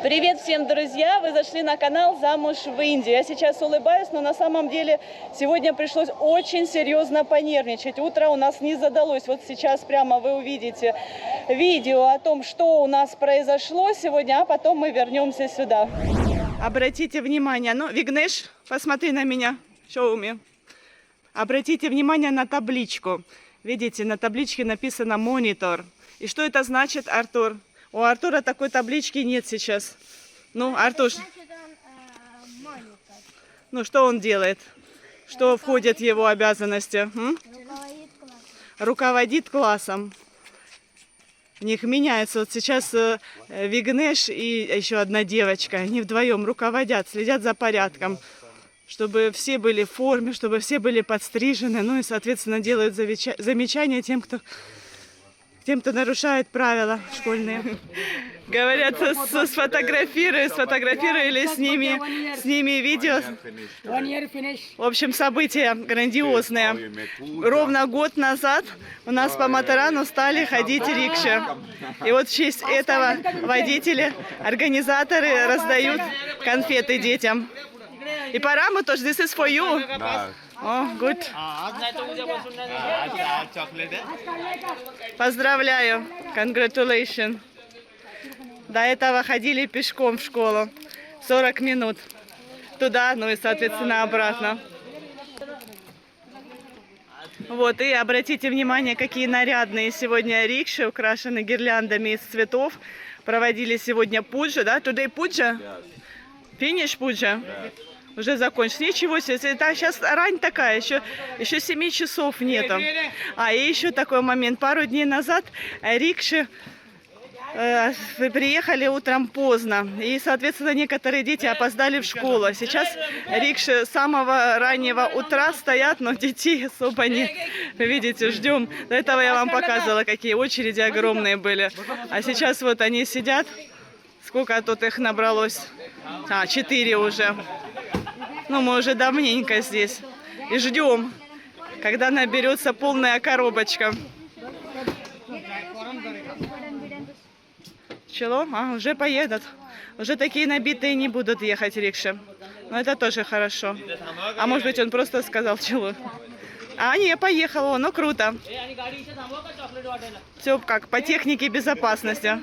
Привет всем, друзья! Вы зашли на канал «Замуж в Индию». Я сейчас улыбаюсь, но на самом деле сегодня пришлось очень серьезно понервничать. Утро у нас не задалось. Вот сейчас прямо вы увидите видео о том, что у нас произошло сегодня, а потом мы вернемся сюда. Обратите внимание, Вигнеш, посмотри на меня, show me. Обратите внимание на табличку. Видите, на табличке написано «Монитор». И что это значит, Артур? У Артура такой таблички нет сейчас. Ну, Артур, что он делает? Что входит в его обязанности? Руководит классом. У них меняется. Вот сейчас Вигнеш и еще одна девочка. Они вдвоем руководят, следят за порядком. Чтобы все были в форме, чтобы все были подстрижены. Ну и, соответственно, делают замечания тем, кто нарушает правила школьные. Говорят, сфотографировали с ними видео. В общем, события грандиозные. Ровно год назад у нас по Матарану стали ходить рикши. И вот в честь этого водители, организаторы раздают конфеты детям. И пора мы тоже. This is for you. О, good. Поздравляю. Congratulations. До этого ходили пешком в школу. 40 минут. Туда, ну и, соответственно, обратно. Вот, и обратите внимание, какие нарядные сегодня рикши, украшены гирляндами из цветов. Проводили сегодня пуджа, да? Today пуджа? Finish пуджа? Уже закончил. Ничего себе. Это сейчас рань такая, еще 7 часов нету. А и еще такой момент. Пару дней назад рикши приехали утром поздно. И, соответственно, некоторые дети опоздали в школу. Сейчас рикши с самого раннего утра стоят, но детей особо нет. Вы видите, ждем. До этого я вам показывала, какие очереди огромные были. А сейчас вот они сидят. Сколько тут их набралось? 4 уже. Ну, мы уже давненько здесь. И ждем, когда наберется полная коробочка. Чего? Уже поедут. Уже такие набитые не будут ехать рикши. Но это тоже хорошо. А может быть, он просто сказал чего. Не, поехал он. Ну, круто. Все как по технике безопасности.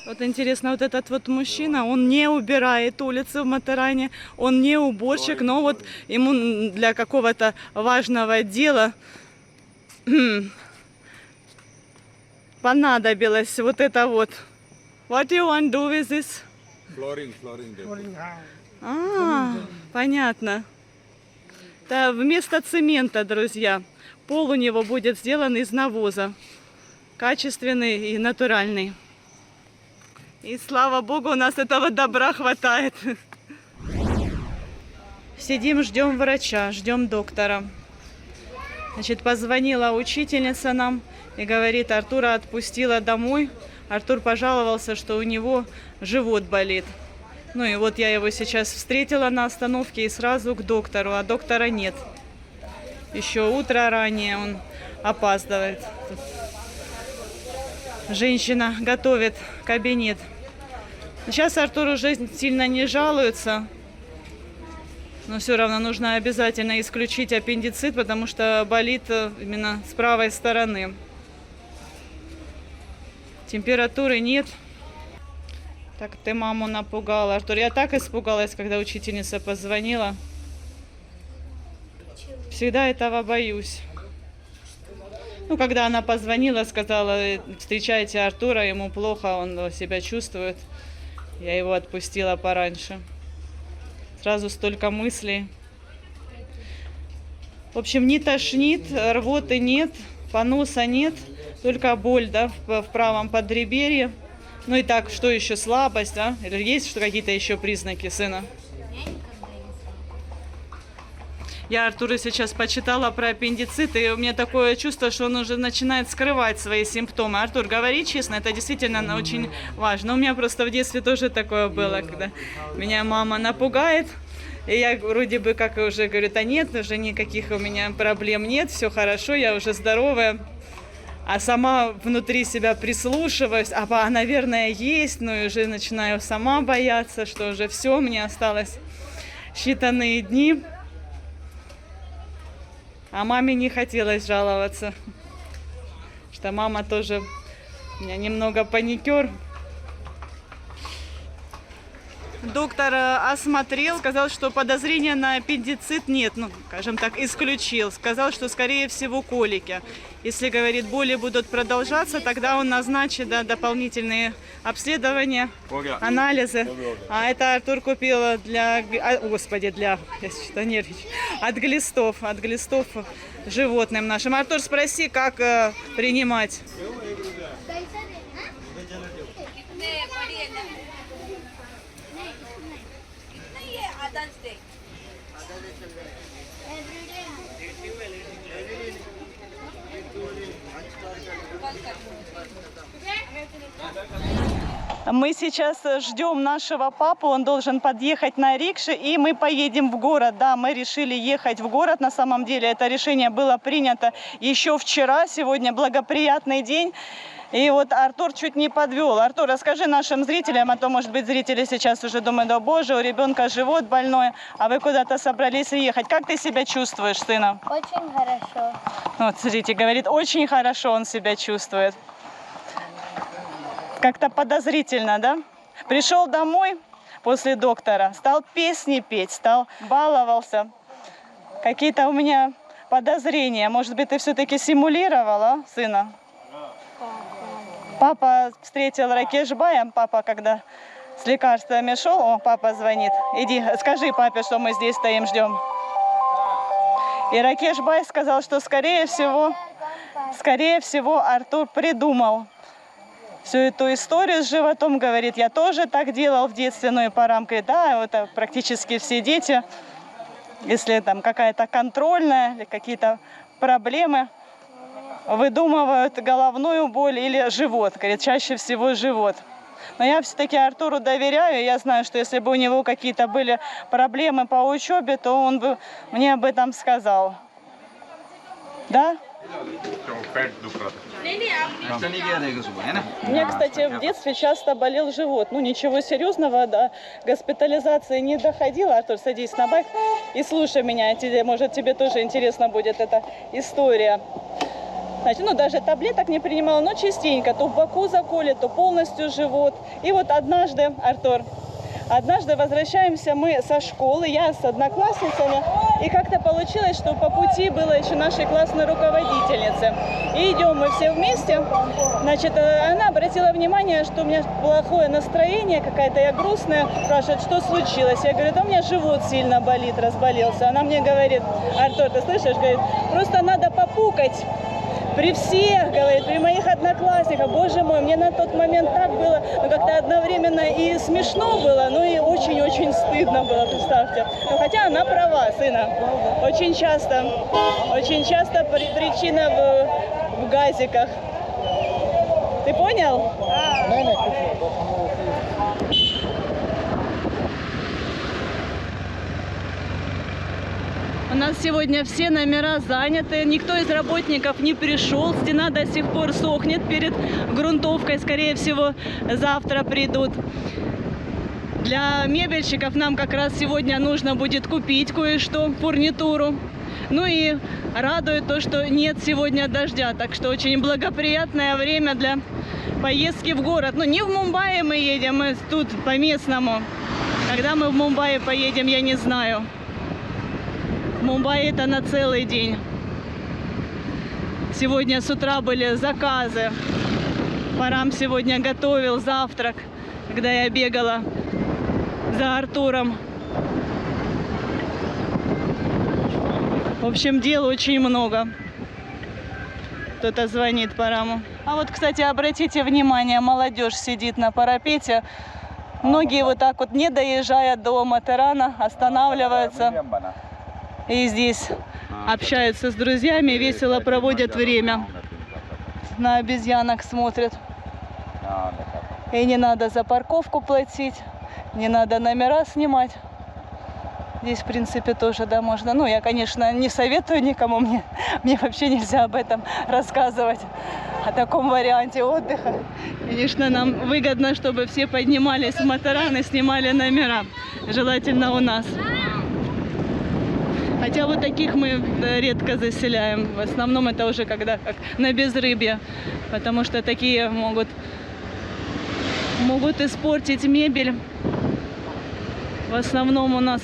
Вот интересно, вот этот вот мужчина, он не убирает улицы в Матаране, он не уборщик, но вот ему для какого-то важного дела понадобилось вот это вот. What do you want to do with this? Flooring. Понятно. Это вместо цемента, друзья. Пол у него будет сделан из навоза. Качественный и натуральный. И слава богу, у нас этого добра хватает. Сидим, ждем врача, ждем доктора. Значит, позвонила учительница нам и говорит, Артура отпустила домой. Артур пожаловался, что у него живот болит. Ну и вот я его сейчас встретила на остановке и сразу к доктору, а доктора нет. Еще утро ранее, он опаздывает. Женщина готовит кабинет. Сейчас Артур уже сильно не жалуется. Но все равно нужно обязательно исключить аппендицит, потому что болит именно с правой стороны. Температуры нет. Так ты маму напугала, Артур. Я так испугалась, когда учительница позвонила. Всегда этого боюсь. Ну, когда она позвонила, сказала, встречайте Артура, ему плохо, он себя чувствует. Я его отпустила пораньше. Сразу столько мыслей. В общем, не тошнит, рвоты нет, поноса нет, только боль, да, в правом подреберье. Ну и так, что еще, слабость, да? Или есть какие-то еще признаки сына? Я Артуру сейчас почитала про аппендицит, и у меня такое чувство, что он уже начинает скрывать свои симптомы. Артур, говори честно, это действительно очень важно. У меня просто в детстве тоже такое было, когда меня мама напугает. И я вроде бы как уже говорю, да нет, уже никаких у меня проблем нет, все хорошо, я уже здоровая. А сама внутри себя прислушиваюсь, наверное, есть, но уже начинаю сама бояться, что уже все, мне осталось считанные дни. А маме не хотелось жаловаться, что мама тоже у меня немного паникер. Доктор осмотрел, сказал, что подозрения на аппендицит нет, скажем так, исключил. Сказал, что скорее всего колики. Если, говорит, боли будут продолжаться, тогда он назначит дополнительные обследования, анализы. А это Артур купил от глистов животным нашим. Артур, спроси, как принимать. Мы сейчас ждем нашего папу, он должен подъехать на рикше, и мы поедем в город. Да, мы решили ехать в город, на самом деле это решение было принято еще вчера, сегодня благоприятный день. И вот Артур чуть не подвел. Артур, расскажи нашим зрителям, а то, может быть, зрители сейчас уже думают, о боже, у ребенка живот больной, а вы куда-то собрались ехать. Как ты себя чувствуешь, сына? Очень хорошо. Вот, смотрите, говорит, очень хорошо он себя чувствует. Как-то подозрительно, да? Пришел домой после доктора, стал песни петь, баловался. Какие-то у меня подозрения. Может быть, ты все-таки симулировала сына? Папа встретил Ракешбая, папа, когда с лекарствами шел, папа звонит. Иди, скажи папе, что мы здесь стоим, ждем. И Ракешбай сказал, что скорее всего, Артур придумал всю эту историю с животом. Говорит, я тоже так делал в детстве, но и по рамкам, да, это практически все дети, если там какая-то контрольная или какие-то проблемы, выдумывают головную боль или живот. Говорит, чаще всего живот. Но я все-таки Артуру доверяю. Я знаю, что если бы у него какие-то были проблемы по учебе, то он бы мне об этом сказал. Да? У меня, кстати, в детстве часто болел живот. Ничего серьезного, до госпитализации не доходило. Артур, садись на байк и слушай меня. Может, тебе тоже интересна будет эта история. Значит, даже таблеток не принимала, но частенько. То в боку заколет, то полностью живот. И вот однажды, Артур, возвращаемся мы со школы, я с одноклассницами. И как-то получилось, что по пути была еще нашей классной руководительницы. И идем мы все вместе. Значит, она обратила внимание, что у меня плохое настроение, какая-то я грустная. Спрашивает, что случилось? Я говорю, да у меня живот сильно болит, разболелся. Она мне говорит, Артур, ты слышишь? Говорит, просто надо попукать. При всех, говорит, при моих одноклассниках, боже мой, мне на тот момент так было, как-то одновременно и смешно было, и очень-очень стыдно было, представьте. Хотя она права, сына. Очень часто причина в газиках. Ты понял? У нас сегодня все номера заняты, никто из работников не пришел, стена до сих пор сохнет перед грунтовкой, скорее всего, завтра придут. Для мебельщиков нам как раз сегодня нужно будет купить кое-что, фурнитуру. И радует то, что нет сегодня дождя, так что очень благоприятное время для поездки в город. Не в Мумбаи мы едем, мы тут по-местному. Когда мы в Мумбаи поедем, я не знаю. В Мумбаи это на целый день. Сегодня с утра были заказы. Парам сегодня готовил завтрак, когда я бегала за Артуром. В общем, дел очень много. Кто-то звонит Параму. А вот, кстати, обратите внимание, молодежь сидит на парапете. Многие вот так вот, не доезжая до Матеррана, останавливаются. И здесь общаются с друзьями, весело проводят время. На обезьянок смотрят. И не надо за парковку платить, не надо номера снимать. Здесь, в принципе, тоже, да, можно. Ну, я, конечно, не советую никому, мне вообще нельзя об этом рассказывать, о таком варианте отдыха. Конечно, нам выгодно, чтобы все поднимались в Матаран и снимали номера. Желательно у нас. Хотя вот таких мы редко заселяем. В основном это уже когда как на безрыбье. Потому что такие могут испортить мебель. В основном у нас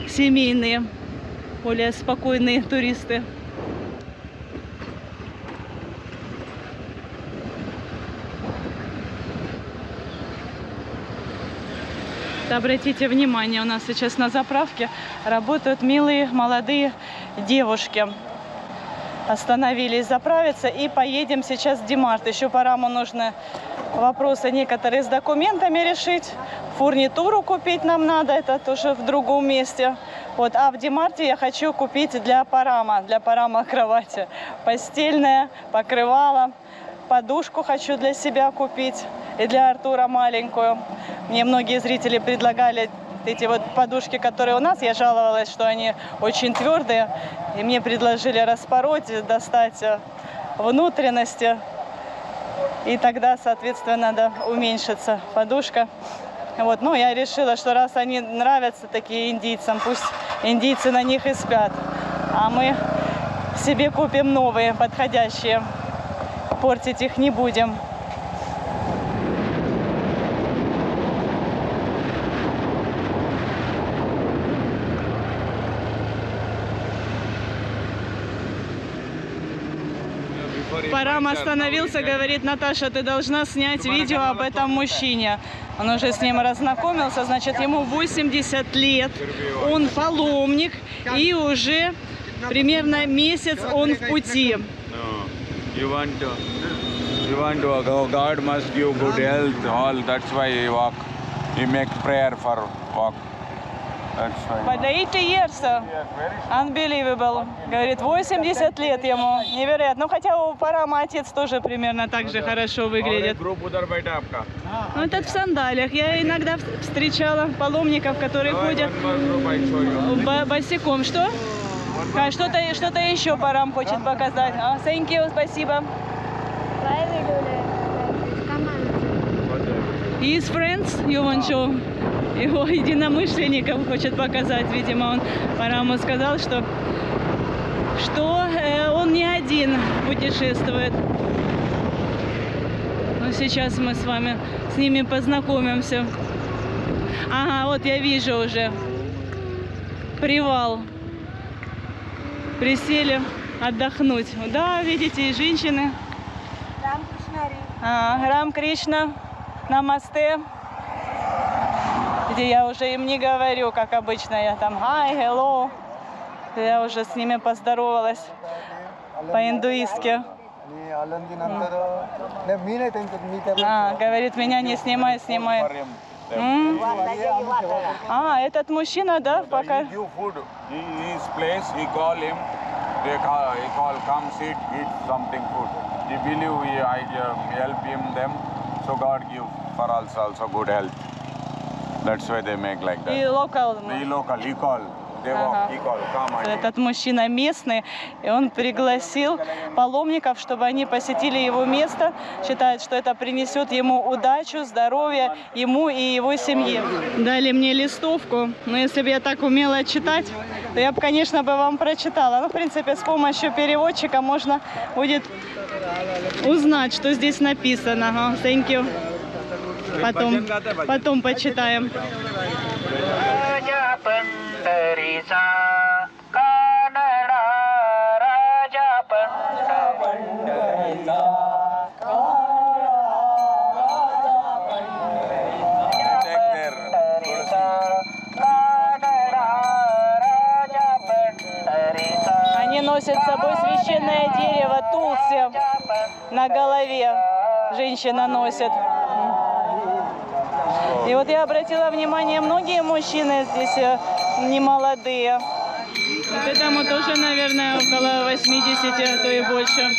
семейные, более спокойные туристы. Обратите внимание, у нас сейчас на заправке работают милые молодые девушки. Остановились заправиться и поедем сейчас в Димарт. Еще Параму нужно вопросы некоторые с документами решить. Фурнитуру купить нам надо, это тоже в другом месте. Вот, а в Димарте я хочу купить для Парама кровати. Постельное, покрывало, подушку хочу для себя купить. И для Артура маленькую. Мне многие зрители предлагали эти вот подушки, которые у нас. Я жаловалась, что они очень твердые. И мне предложили распороть, достать внутренности. И тогда, соответственно, надо уменьшиться подушка. Вот. Ну, я решила, что раз они нравятся такие индийцам, пусть индийцы на них и спят. А мы себе купим новые, подходящие. Портить их не будем. Парам остановился, говорит: Наташа, ты должна снять видео об этом мужчине. Он уже с ним разнакомился, значит, ему 80 лет, он паломник, и уже примерно месяц он в пути. God must give good health, all. That's why he walk. He make prayer for walk. That's why. But 80 years, unbelievable. Говорит, 80 лет ему, невероятно. Ну, хотя у Парама отец тоже примерно так же хорошо выглядит. Ну, этот в сандалиях. Я иногда встречала паломников, которые ходят босиком. Что? Что-то еще Парам хочет показать. Thank you, спасибо. His friends, you want to? Его единомышленников хочет показать. Видимо, он Параму сказал, что он не один путешествует. Но сейчас мы с вами с ними познакомимся. Ага, вот я вижу уже привал. Присели отдохнуть. Да, видите, и женщины. Рам Кришна, намасте. Где я уже им не говорю, как обычно, я там hi, hello. Я уже с ними поздоровалась по-индуистски. Говорит, меня не снимай, снимай. Этот мужчина, да, пока. That's why they make like that. И local. He call. They walk, he call. Come on. Этот мужчина местный, и он пригласил паломников, чтобы они посетили его место. Считает, что это принесет ему удачу, здоровье, ему и его семье. Дали мне листовку, но если бы я так умела читать, то я бы, конечно, вам прочитала. Ну, в принципе, с помощью переводчика можно будет узнать, что здесь написано. Thank you. Потом почитаем. Они носят с собой священное дерево тулси на голове. Женщина носит. И вот я обратила внимание, многие мужчины здесь не молодые. Вот этому тоже, наверное, около 80, а то и больше.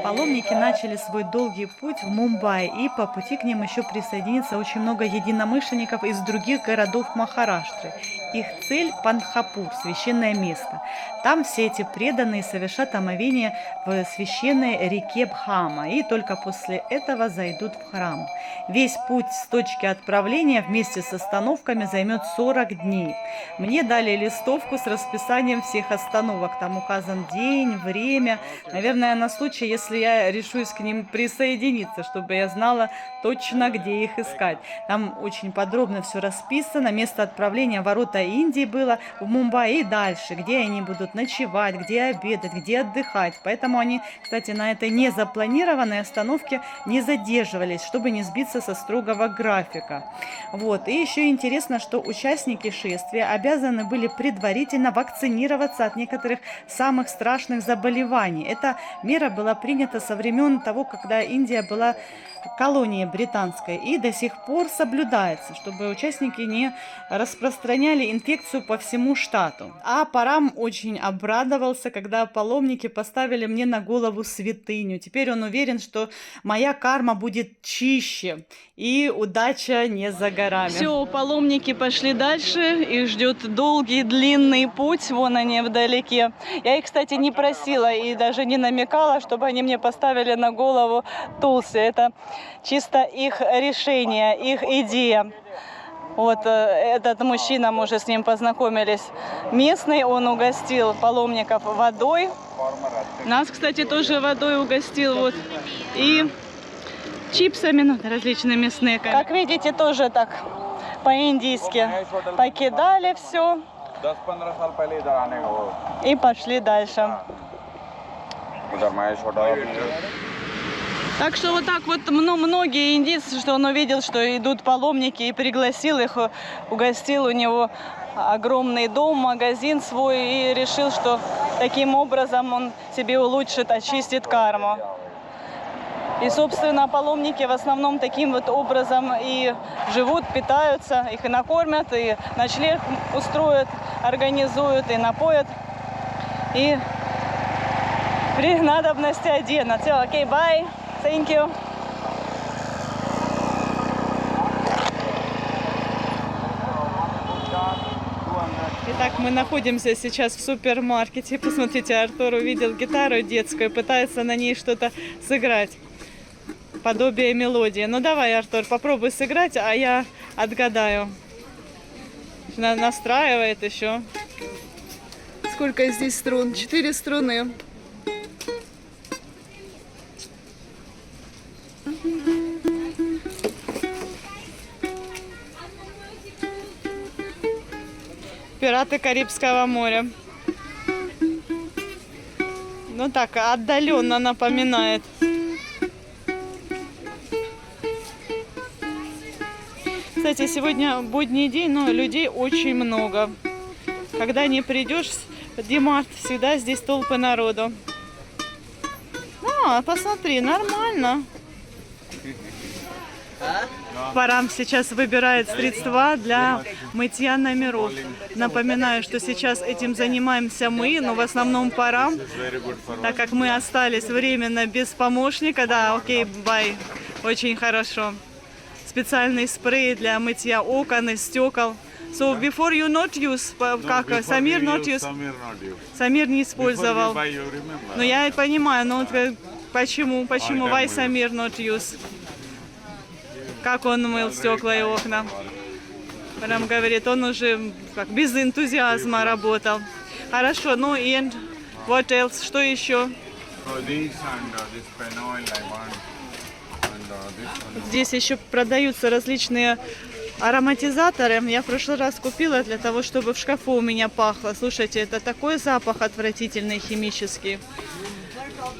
Паломники начали свой долгий путь в Мумбаи, и по пути к ним еще присоединится очень много единомышленников из других городов Махараштры. Их цель – Пандхапур, священное место. Там все эти преданные совершат омовение в священной реке Бхама, и только после этого зайдут в храм. Весь путь с точки отправления вместе с остановками займет 40 дней. Мне дали листовку с расписанием всех остановок. Там указан день, время. Наверное, на случай, если я решусь к ним присоединиться, чтобы я знала точно, где их искать. Там очень подробно все расписано. Место отправления ворота Индии было в Мумбаи и дальше, где они будут ночевать, где обедать, где отдыхать. Поэтому они, кстати, на этой незапланированной остановке не задерживались, чтобы не сбиться со строгого графика. Вот. И еще интересно, что участники шествия обязаны были предварительно вакцинироваться от некоторых самых страшных заболеваний. Эта мера была принята со времен того, когда Индия была колонией британской, и до сих пор соблюдается, чтобы участники не распространяли инфекцию по всему штату. А Парам очень обрадовался, когда паломники поставили мне на голову святыню. Теперь он уверен, что моя карма будет чище, и удача не за горами. Все, паломники пошли дальше, их ждет долгий, длинный путь, вон они вдалеке. Я их, кстати, не просила и даже не намекала, чтобы они мне поставили на голову тулси. Это чисто их решение, их идея. Вот этот мужчина, мы уже с ним познакомились, местный, он угостил паломников водой. Нас, кстати, тоже водой угостил, вот, и чипсами, ну, различными снеками. Как видите, тоже так по-индийски покидали все и пошли дальше. Так что вот так вот многие индийцы, что он увидел, что идут паломники, и пригласил их, угостил, у него огромный дом, магазин свой, и решил, что таким образом он себе улучшит, очистит карму. И, собственно, паломники в основном таким вот образом и живут, питаются, их и накормят, и ночлег устроят, организуют, и напоят, и при надобности оденут. Все, окей, bye. Thank you. Итак, мы находимся сейчас в супермаркете. Посмотрите, Артур увидел гитару детскую, пытается на ней что-то сыграть. Подобие мелодии. Ну давай, Артур, попробуй сыграть, а я отгадаю. Настраивает еще. Сколько здесь струн? 4 струны. Пираты Карибского моря. Ну так, отдаленно напоминает. Кстати, сегодня будний день, но людей очень много. Когда не придешь в Ди-Март, всегда здесь толпы народу. А, посмотри, нормально. Парам сейчас выбирает средства для мытья номеров. Напоминаю, что сейчас этим занимаемся мы, но в основном Парам, так как мы остались временно без помощника. Да, окей, бай, очень хорошо. Специальный спрей для мытья окон и стекол. So before you not use, как Самир not use? Самир не использовал. Ну я понимаю, но почему why Самир not use? Как он мыл стекла и окна? Прям говорит, он уже как без энтузиазма работал. Хорошо, ну и what else? Что еще? Здесь еще продаются различные ароматизаторы. Я в прошлый раз купила для того, чтобы в шкафу у меня пахло. Слушайте, это такой запах отвратительный, химический.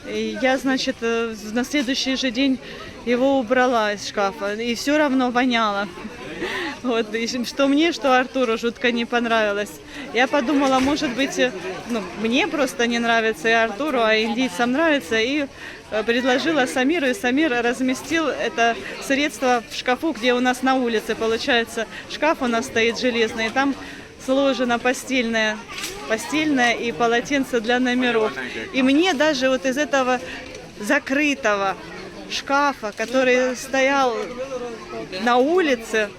И я, значит, на следующий же день его убрала из шкафа. И все равно воняло. Вот, и что мне, что Артуру жутко не понравилось. Я подумала, может быть, мне просто не нравится, и Артуру, а индийцам нравится. И предложила Самиру, и Самир разместил это средство в шкафу, где у нас на улице, получается, шкаф у нас стоит железный, и там сложено постельное и полотенце для номеров. И мне даже вот из этого закрытого шкафа, который стоял на улице,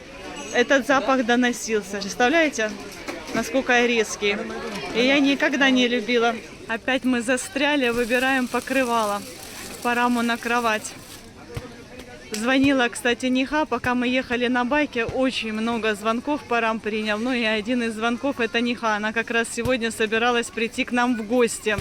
этот запах доносился. Представляете, насколько резкий. И я никогда не любила. Опять мы застряли, выбираем покрывало по раму на кровать. Звонила, кстати, Ниха, пока мы ехали на байке, очень много звонков Парам принял. Ну и один из звонков — это Ниха. Она как раз сегодня собиралась прийти к нам в гости.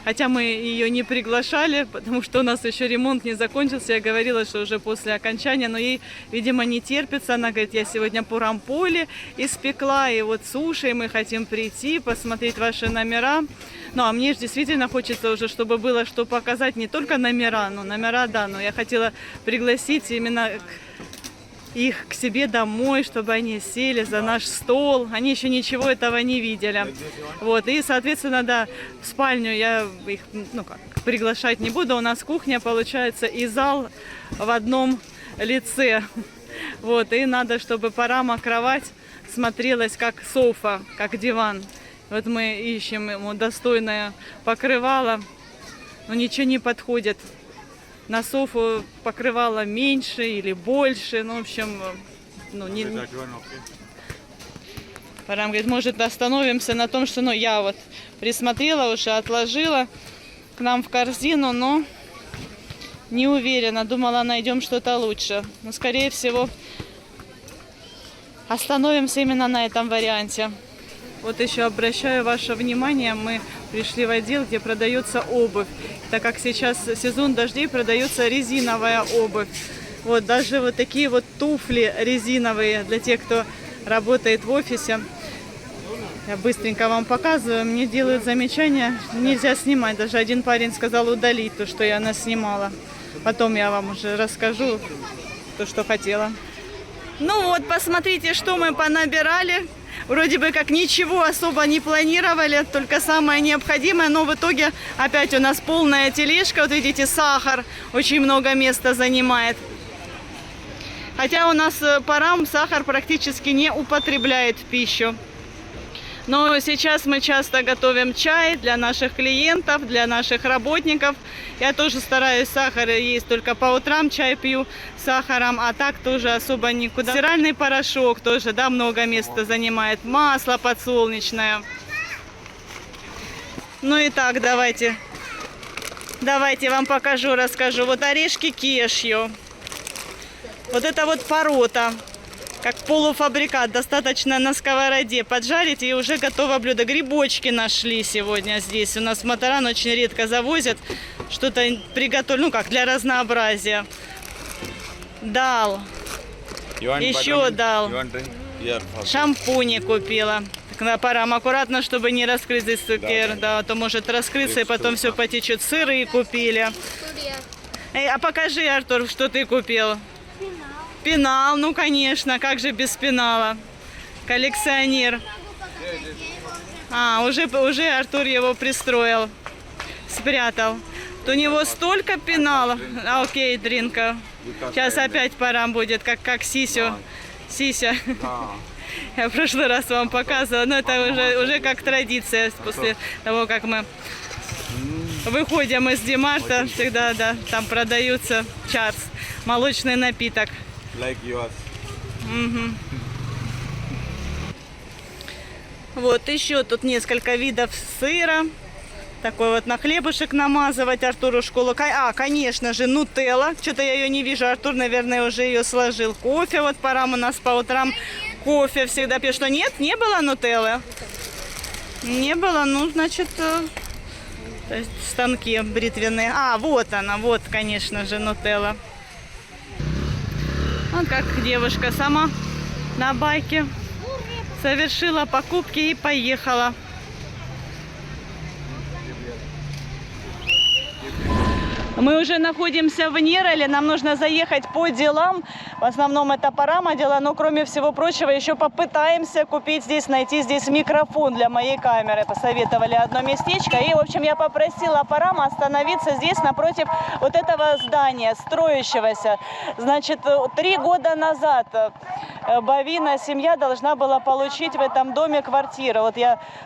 Хотя мы ее не приглашали, потому что у нас еще ремонт не закончился. Я говорила, что уже после окончания, но ей, видимо, не терпится. Она говорит, я сегодня пурамполе испекла, и вот суши, и мы хотим прийти, посмотреть ваши номера. Ну, а мне же действительно хочется уже, чтобы было что показать, не только номера, ну, номера, да, но я хотела пригласить именно их к себе домой, чтобы они сели за наш стол. Они еще ничего этого не видели. Вот. И, соответственно, да, в спальню я их, приглашать не буду. У нас кухня, получается, и зал в одном лице. Вот. И надо, чтобы Парама кровать смотрелась как софа, как диван. Вот мы ищем ему достойное покрывало, но ничего не подходит. На софу покрывало меньше или больше, ну, в общем, не... Парам говорит, может, остановимся на том, что, я вот присмотрела уже, отложила к нам в корзину, но не уверена, думала, найдем что-то лучше. Но, скорее всего, остановимся именно на этом варианте. Вот еще обращаю ваше внимание, мы пришли в отдел, где продается обувь. Так как сейчас сезон дождей, продается резиновая обувь. Вот даже вот такие вот туфли резиновые для тех, кто работает в офисе. Я быстренько вам показываю. Мне делают замечания, нельзя снимать. Даже один парень сказал удалить то, что я наснимала. Потом я вам уже расскажу то, что хотела. Ну вот, посмотрите, что мы понабирали. Вроде бы как ничего особо не планировали, только самое необходимое, но в итоге опять у нас полная тележка. Вот видите, сахар очень много места занимает. Хотя у нас Парам сахар практически не употребляет в пищу. Но сейчас мы часто готовим чай для наших клиентов, для наших работников. Я тоже стараюсь сахар есть только по утрам, чай пью с сахаром, а так тоже особо никуда. Стиральный порошок тоже, да, много места занимает. Масло подсолнечное. Ну и так, давайте вам покажу, расскажу. Вот орешки кешью. Вот это вот порота. Как полуфабрикат, достаточно на сковороде поджарить, и уже готово блюдо. Грибочки нашли сегодня здесь. У нас в Матаран очень редко завозят. Что-то приготовили, для разнообразия. Дал. Еще дал. Шампуни купила. Так, Парам аккуратно, чтобы не раскрыть здесь цукер. Да, а то может раскрыться, и потом все потечет. Сыры купили. А покажи, Артур, что ты купил. Пенал, ну конечно, как же без пенала. Коллекционер. Уже Артур его пристроил, спрятал. У него столько пенала. Окей, Дринка. Сейчас опять Парам будет, как Сися. Я в прошлый раз вам показывала, но это уже как традиция. После того, как мы выходим из Димарта, всегда, да, там продаются чарс, молочный напиток. Like yours. Угу. Вот еще тут несколько видов сыра. Такой вот на хлебушек намазывать. Артуру в школу. Конечно же, нутелла. Что-то я ее не вижу. Артур, наверное, уже ее сложил. Кофе. Вот Парам у нас по утрам кофе всегда пьет. Что нет? Не было нутеллы? Не было. Ну, значит, станки бритвенные. Вот она. Вот, конечно же, нутелла. Вот как девушка сама на байке совершила покупки и поехала. Мы уже находимся в Нероле, нам нужно заехать по делам. В основном это Парама дела, но кроме всего прочего еще попытаемся купить здесь, найти здесь микрофон для моей камеры. Посоветовали одно местечко. И, в общем, я попросила Парама остановиться здесь напротив вот этого здания, строящегося. Значит, 3 года назад Бовина семья должна была получить в этом доме квартиру. Вот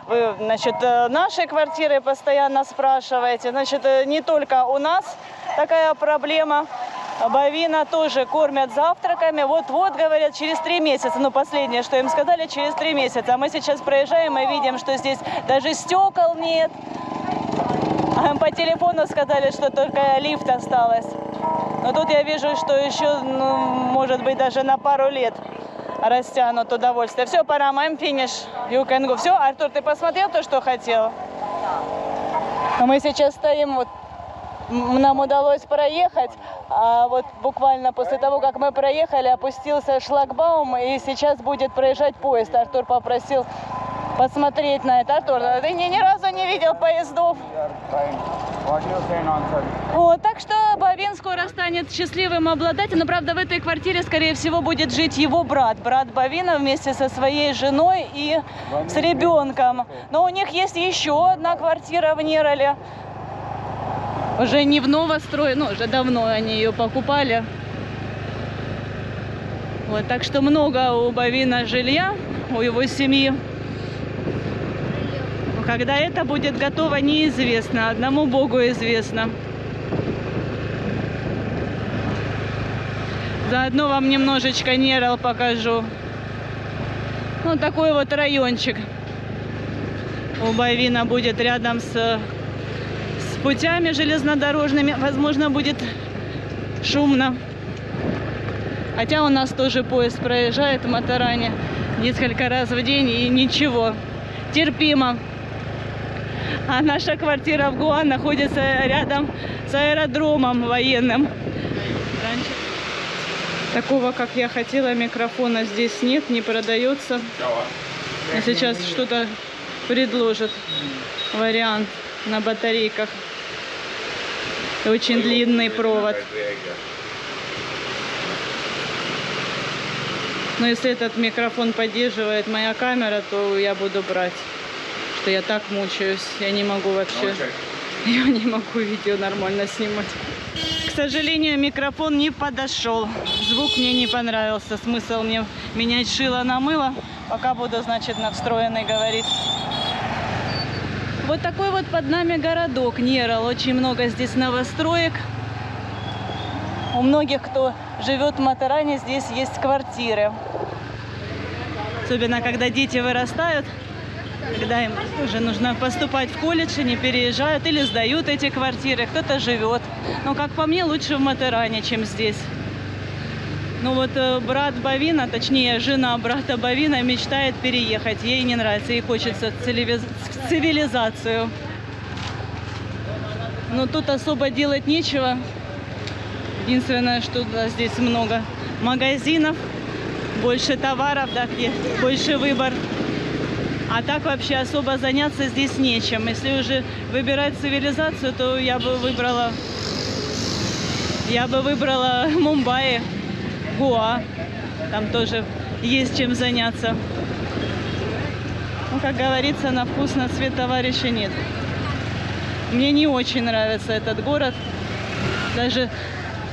вы, значит, нашей квартиры постоянно спрашиваете. Значит, не только у нас такая проблема. Бовина тоже кормят завтраками. Вот-вот, говорят, через 3 месяца. Ну, последнее, что им сказали, через 3 месяца. А мы сейчас проезжаем и видим, что здесь даже стекол нет. А по телефону сказали, что только лифт осталось. Но тут я вижу, что еще, ну, может быть, даже на пару лет растянут удовольствие. Все, пора, I'm finish. You can go. Все, Артур, ты посмотрел то, что хотел? Мы сейчас стоим вот. Нам удалось проехать, а вот буквально после того, как мы проехали, опустился шлагбаум, и сейчас будет проезжать поезд. Артур попросил посмотреть на это. Артур, ты ни разу не видел поездов? Вот, так что Бовин скоро станет счастливым обладателем. Но, правда, в этой квартире, скорее всего, будет жить его брат Бовина вместе со своей женой и с ребенком. Но у них есть еще одна квартира в Нероле. Уже не в новострое, ну, уже давно они ее покупали. Вот, так что много у Бовина жилья, у его семьи. Когда это будет готово, неизвестно. Одному Богу известно. Заодно вам немножечко Нерол покажу. Вот такой вот райончик у Бовина будет рядом с путями железнодорожными. Возможно, будет шумно. Хотя у нас тоже поезд проезжает в Матаране несколько раз в день, и ничего, терпимо. А наша квартира в Гоа находится рядом с аэродромом военным. Раньше такого, как я хотела, микрофона здесь нет, не продается. А сейчас что-то предложат, вариант на батарейках. Очень длинный провод. Но если этот микрофон поддерживает моя камера, то я буду брать. Что я так мучаюсь. Я не могу вообще. Я не могу видео нормально снимать. К сожалению, микрофон не подошел. Звук мне не понравился. Смысл мне менять шило на мыло. Пока буду, значит, на встроенный говорить. Вот такой вот под нами городок Нерол. Очень много здесь новостроек. У многих, кто живет в Матаране, здесь есть квартиры. Особенно, когда дети вырастают, когда им уже нужно поступать в колледж, они переезжают или сдают эти квартиры. Кто-то живет. Но, как по мне, лучше в Матаране, чем здесь. Ну вот брат Бовина, точнее жена брата Бовина, мечтает переехать. Ей не нравится, ей хочется в цивилизацию. Но тут особо делать нечего. Единственное, что здесь много магазинов, больше товаров, да, где больше выбор. А так вообще особо заняться здесь нечем. Если уже выбирать цивилизацию, то я бы выбрала Мумбаи. Гоа. Там тоже есть чем заняться. Ну, как говорится, на вкус, на цвет товарища нет. Мне не очень нравится этот город. Даже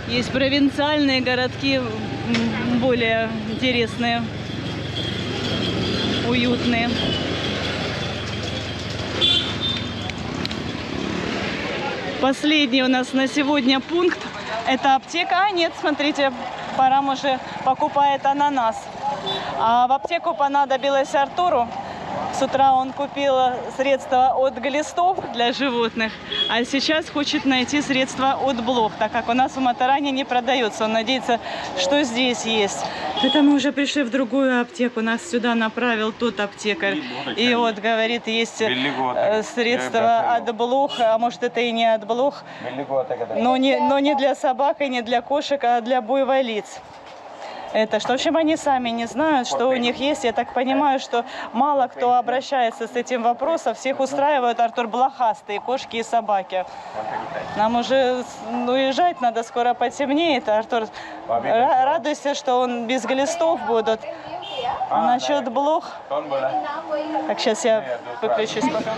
есть провинциальные городки более интересные, уютные. Последний у нас на сегодня пункт – это аптека. А нет, смотрите, Парам уже покупает ананас. А в аптеку понадобилось Артуру. С утра он купил средства от глистов для животных, а сейчас хочет найти средства от блох, так как у нас в Матаране не продается. Он надеется, что здесь есть. Это мы уже пришли в другую аптеку. Нас сюда направил тот аптекарь. И вот, говорит, есть средства от блох, а может это и не от блох, но не для собак и не для кошек, а для буйволиц. это, что, в общем, они сами не знают, что у них есть. Я так понимаю, что мало кто обращается с этим вопросом. Всех устраивают, Артур, блохастые кошки и собаки. Нам уже уезжать надо, скоро потемнеет. Артур, радуйся, что он без глистов будут. А насчет блох... Так, сейчас я выключусь пока.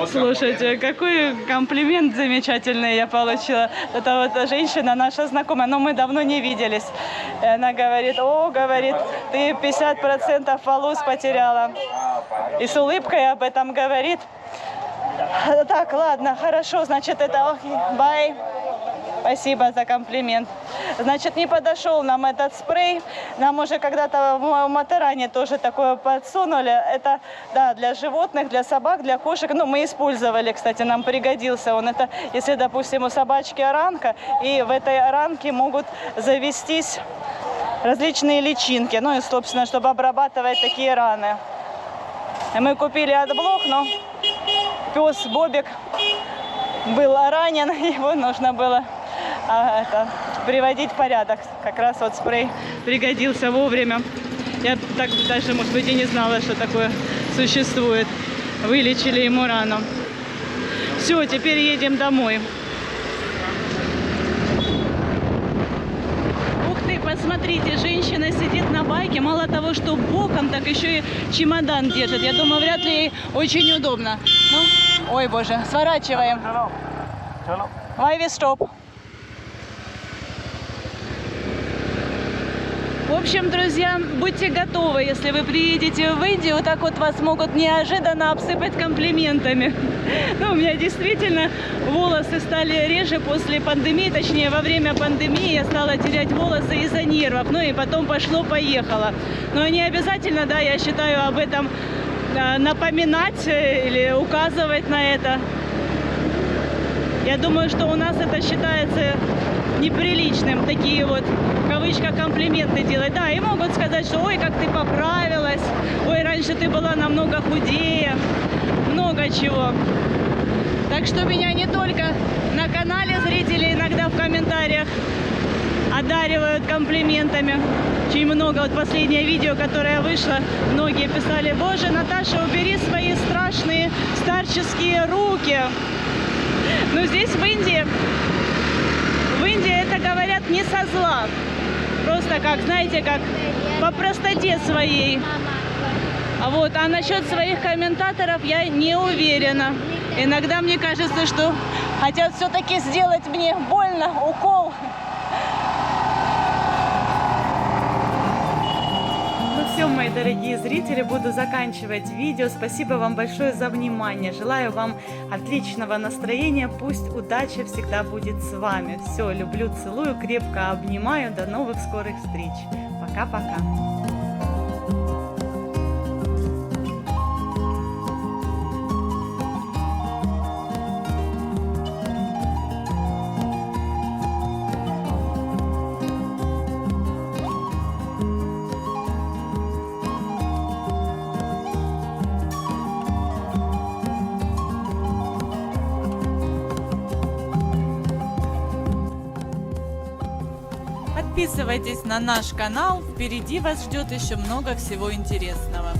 Слушайте, какой комплимент замечательный я получила. Это вот женщина, наша знакомая, но мы давно не виделись. И она говорит, говорит, ты 50% волос потеряла. И с улыбкой об этом говорит. Так, ладно, хорошо, значит, это бай. Спасибо за комплимент. Значит, не подошел нам этот спрей. Нам уже когда-то в Матеране тоже такое подсунули. Это, да, для животных, для собак, для кошек. Ну, мы использовали, кстати, нам пригодился он. Это, если, допустим, у собачки ранка, и в этой ранке могут завестись различные личинки. Ну, и, собственно, чтобы обрабатывать такие раны. И мы купили от блох, но пес Бобик был ранен, его нужно было приводить в порядок. Как раз вот спрей пригодился вовремя. Я так даже, может быть, и не знала, что такое существует. Вылечили ему рану. Все, теперь едем домой. Ух ты, посмотрите, женщина сидит на байке. Мало того, что боком, так еще и чемодан держит. Я думаю, вряд ли ей очень удобно. Ну, ой, боже, сворачиваем. Why we stop? В общем, друзья, будьте готовы, если вы приедете в Индию, так вот вас могут неожиданно обсыпать комплиментами. Ну, у меня действительно волосы стали реже после пандемии, точнее, во время пандемии я стала терять волосы из-за нервов, ну и потом пошло-поехало. Но не обязательно, да, я считаю, об этом напоминать или указывать на это. Я думаю, что у нас это считается неприличным, такие вот, в кавычках, комплименты делать. Да, и могут сказать, что ой, как ты поправилась, ой, раньше ты была намного худее, много чего. Так что меня не только на канале зрители иногда в комментариях одаривают комплиментами. Очень много, вот последнее видео, которое вышло, многие писали, боже, Наташа, убери свои страшные старческие руки. Но здесь, в Индии это говорят не со зла. Просто как, знаете, как по простоте своей. А насчет своих комментаторов я не уверена. Иногда мне кажется, что хотят все-таки сделать мне больно, укол. Все, мои дорогие зрители, буду заканчивать видео. Спасибо вам большое за внимание. Желаю вам отличного настроения. Пусть удача всегда будет с вами. Все, люблю, целую, крепко обнимаю. До новых скорых встреч. Пока-пока. Подписывайтесь на наш канал, впереди вас ждет еще много всего интересного.